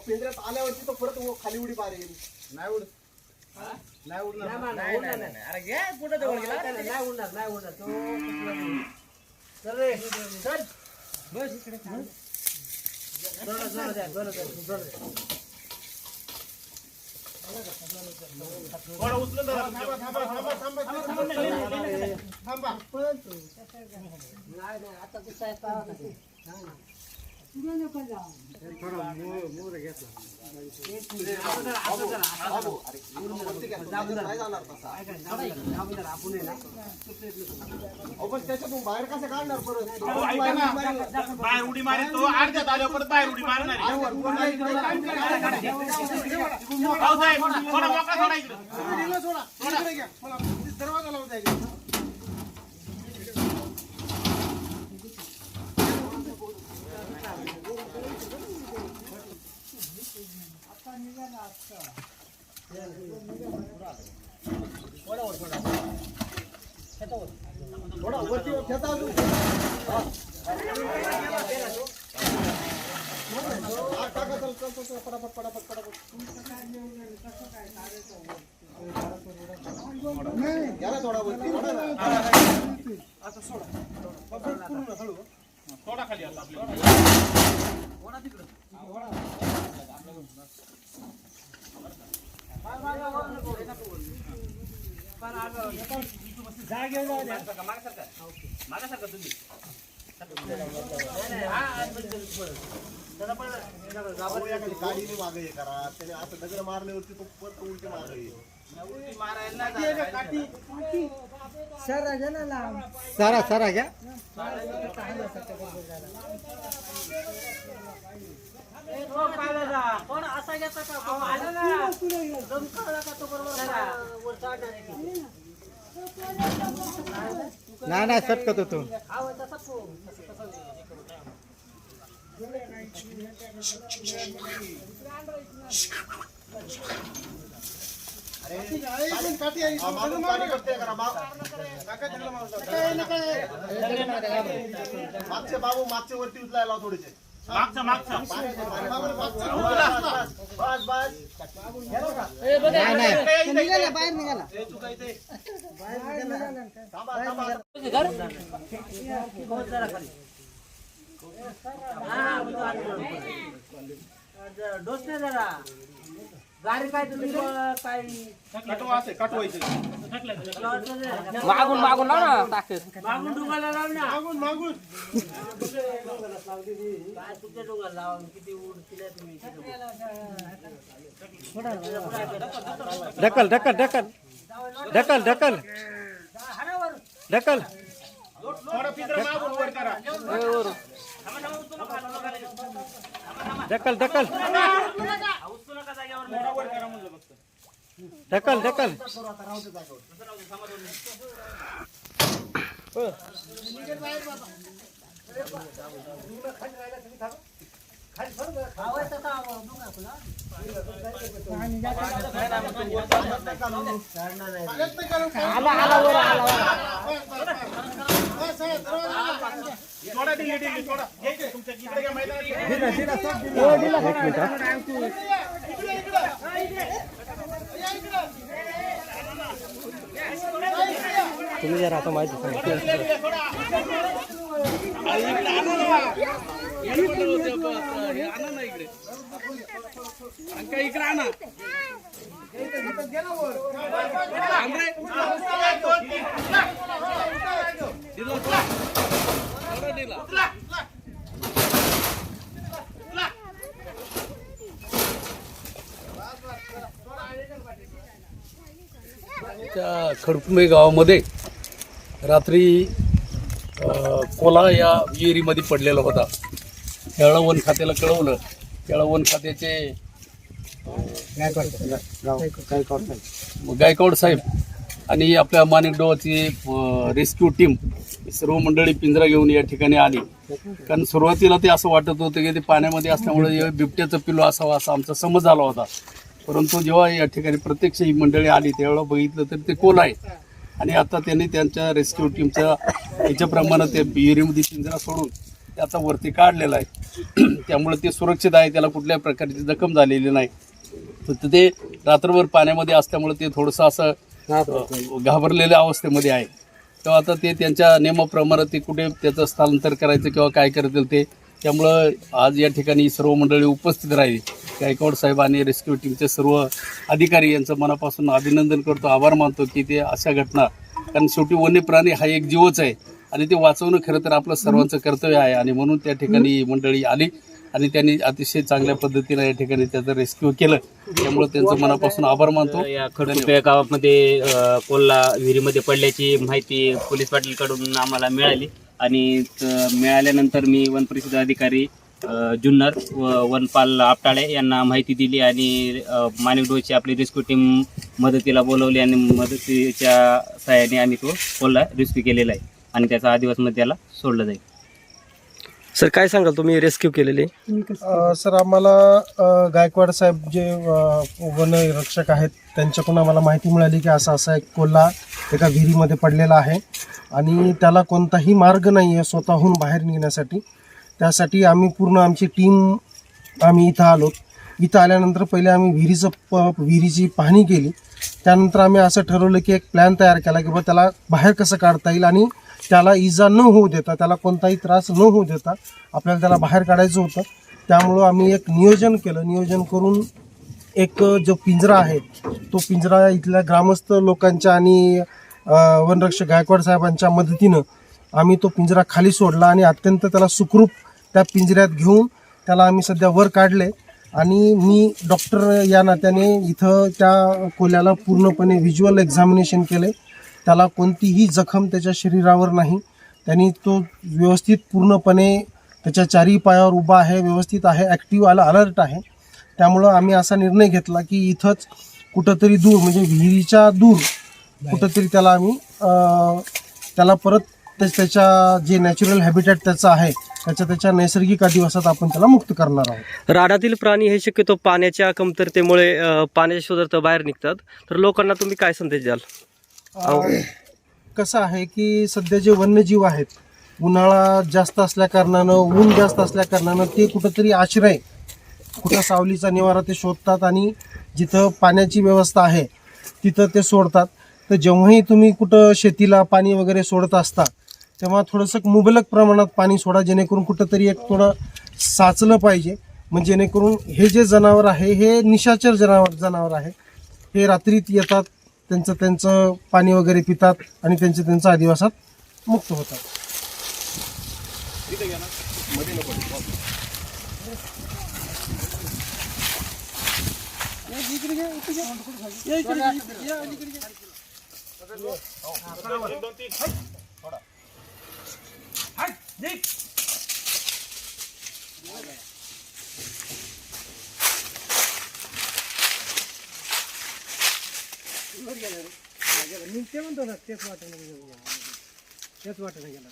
पिंजऱ्यात आल्यावरती तो परत खाली उडी मारेल. नाही उडत, नाही उडणार, अरे घे कुठं जवळ गेला, नाही उडणार, नाही उडणार तो. चल रे चल बस इकडे थांब. जोर जोर द्या, जोर द्या, जोर द्या. थोडं उचलून धरा. थांबा थांबा थांबा थांबा थांबा. नाही नाही आता कुठं आहे पाहा ना. त्याच्यातून बाहेर कसं काढणार परत. बाहेर उडी मारेल तो, अर्ध्यात आल्यावर परत बाहेर उडी मारणार. थोडा मोकळा सोडा इकडे. दरवाजा लावून द्या. थोडा वरती खेचा अजून. टाका चल चल चल पटापट पटापट पटापट. याला थोडा वरती आता सोडा. थोडा खाली आता आपल्याला थोडा तिकडं. मागासारखं तुम्ही गाडीने मागे हे करा. त्याने असं दगड मारल्यावरती तो परत उलटी मारले. सारा सारा घ्या. कोण असा घेता का तो बरोबर. नाही नाही सटकत होतो. मागचे बाबू मागचे वरती उचलायला थोडेसे. मागचा मागचा बस बस. नाही नाही निघाला बाहेर निघाला. थांबा थांबा. डोसने जरा गाडी काय तुम्ही काय कटवायचं कटवायचं. मागून मागून लाव ना टाकेस. मागून डोंगाला लाव ना. मागून मागून काय तुझ्या डोंगाला लावा. किती उडतील तुम्ही. ढकल ढकल ढकल ढकल ढकल ढकल. थोडा पिंजरा मागून वर करा. ढकल ढकल ढकल ढकल. थोडा दिली दिली थोडा तुमच्या इकडे काय मैदानात तुम्ही जरा आता माहिती सांगा. त्या खडकुंबे गावामध्ये रात्री कोला या विहिरीमध्ये पडलेला होता. त्यावेळेला वन खात्याला कळवलं. त्यावेळेला वन खात्याचे गायकवाड साहेब आणि आपल्या माणिकडोबाची रेस्क्यू टीम सर्व मंडळी पिंजरा घेऊन या ठिकाणी आली. कारण सुरुवातीला ते असं वाटत होतं की ते पाण्यामध्ये असल्यामुळे बिबट्याचं पिल्लू असावं असा आमचा समज झाला होता. परंतु जेव्हा या ठिकाणी प्रत्यक्ष ही मंडळी आली त्यावेळेला बघितलं तर ते कोल आहे. आणि आता त्यांनी त्यांच्या रेस्क्यू टीमच्या याच्याप्रमाणे ते विहिरीमध्ये पिंजरा सोडून ते आता वरती काढलेला आहे. त्यामुळे ते सुरक्षित आहे. त्याला कुठल्याही प्रकारची जखम झालेली नाही. फक्त ते रात्रभर पाण्यामध्ये असल्यामुळे ते थोडंसं असं घाबरलेल्या अवस्थेमध्ये आहे. तेव्हा आता ते त्यांच्या नियमाप्रमाणे ते कुठे त्याचं स्थलांतर करायचं किंवा काय करतील ते. त्यामुळं आज या ठिकाणी सर्व मंडळी उपस्थित राहिली. गायकवाड साहेब आणि रेस्क्यू टीमचे सर्व अधिकारी यांचं मनापासून अभिनंदन करतो, आभार मानतो की ते अशा घटना, कारण शेवटी वन्य प्राणी हा एक जीवच आहे आणि ते वाचवणं खरं तर आपलं सर्वांचं कर्तव्य आहे. आणि म्हणून त्या ठिकाणी मंडळी आली आणि त्यांनी अतिशय चांगल्या पद्धतीनं या ठिकाणी त्याचं रेस्क्यू केलं. त्यामुळे त्यांचं मनापासून आभार मानतो. या खडकुंबे गावामध्ये कोल्हा विहिरीमध्ये पडल्याची माहिती पोलीस पाटीलकडून आम्हाला मिळाली आणि मिळाल्यानंतर मी वन परिषद अधिकारी जुन्नर वनपाल आपटाळे यांना माहिती दिली आणि माणिकडोबाची आपली रेस्क्यू टीम मदतीला बोलवली आणि मदतीच्या सहाय्याने आम्ही तो कोल्हा रेस्क्यू केलेला आहे आणि त्याचा आदिवासमध्ये त्याला सोडलं जाईल. सर काय सांगाल तुम्ही रेस्क्यू केलेले? सर आम्हाला गायकवाड साहेब जे वनरक्षक आहेत त्यांच्याकडून आम्हाला माहिती मिळाली की असा एक कोल्हा एका विहिरीमध्ये पडलेला आहे आणि त्याला कोणताही मार्ग नाही आहे स्वतःहून बाहेर निघण्यासाठी. त्यासाठी आम्ही पूर्ण आमची टीम आम्ही इथं आलो. इथं आल्यानंतर पहिले आम्ही विहिरीची पाहणी केली. त्यानंतर आम्ही असं ठरवलं की एक प्लॅन तयार केला की बा त्याला बाहेर कसं काढता येईल आणि त्याला इजा न होऊ देता, त्याला कोणताही त्रास न होऊ देता आपल्याला त्याला बाहेर काढायचं होतं. त्यामुळं आम्ही एक नियोजन केलं. नियोजन करून एक जो पिंजरा आहे तो पिंजरा इथल्या ग्रामस्थ लोकांच्या आणि वनरक्षक गायकवाड साहेबांच्या मदतीनं आम्ही तो पिंजरा खाली सोडला आणि अत्यंत त्याला सुखरूप त्या पिंजऱ्यात घेऊन त्याला आम्ही सध्या वर काढले. आणि मी डॉक्टर या नात्याने इथं त्या कोल्ह्याला पूर्णपणे व्हिज्युअल एक्झामिनेशन केले. त्याला कोणतीही जखम त्याच्या शरीरावर नाही. त्यांनी तो व्यवस्थित पूर्णपणे त्याच्या चारही पायावर उभा आहे, व्यवस्थित आहे, ॲक्टिव्ह अलर्ट आहे. त्यामुळं आम्ही असा निर्णय घेतला की इथंच कुठंतरी दूर म्हणजे विहिरीच्या दूर कुठंतरी त्याला आम्ही त्याला परत त्याच्या जे नॅचरल हॅबिटॅट त्याचं आहे त्याच्या नैसर्गिक अधिवासात आपण त्याला मुक्त करणार आहोत. रानातील प्राणी हे शक्यतो पाण्याच्या कमतरतेमुळे पाण्याच्या शोधार्थ बाहेर निघतात. तर लोकांना तुम्ही काय संदेश द्याल? कसं आहे की सध्या जे वन्यजीव आहेत उन्हाळा जास्त असल्या कारणानं, ऊन जास्त असल्या कारणानं ते कुठंतरी आश्रय, कुठं सावलीचा निवारा ते शोधतात आणि जिथं पाण्याची व्यवस्था आहे तिथं ते सोडतात. तर जेव्हाही तुम्ही कुठं शेतीला पाणी वगैरे सोडत असता तेव्हा थोडंसं मुबलक प्रमाणात पाणी सोडा, जेणेकरून कुठंतरी एक थोडं साचलं पाहिजे. म्हणजे जेणेकरून हे जे जनावर आहे हे निशाचर जनावर आहे. हे रात्रीत येतात, त्यांचं पाणी वगैरे पितात आणि त्यांच्या अधिवासात मुक्त होतात. तेच वाटणं गेलं.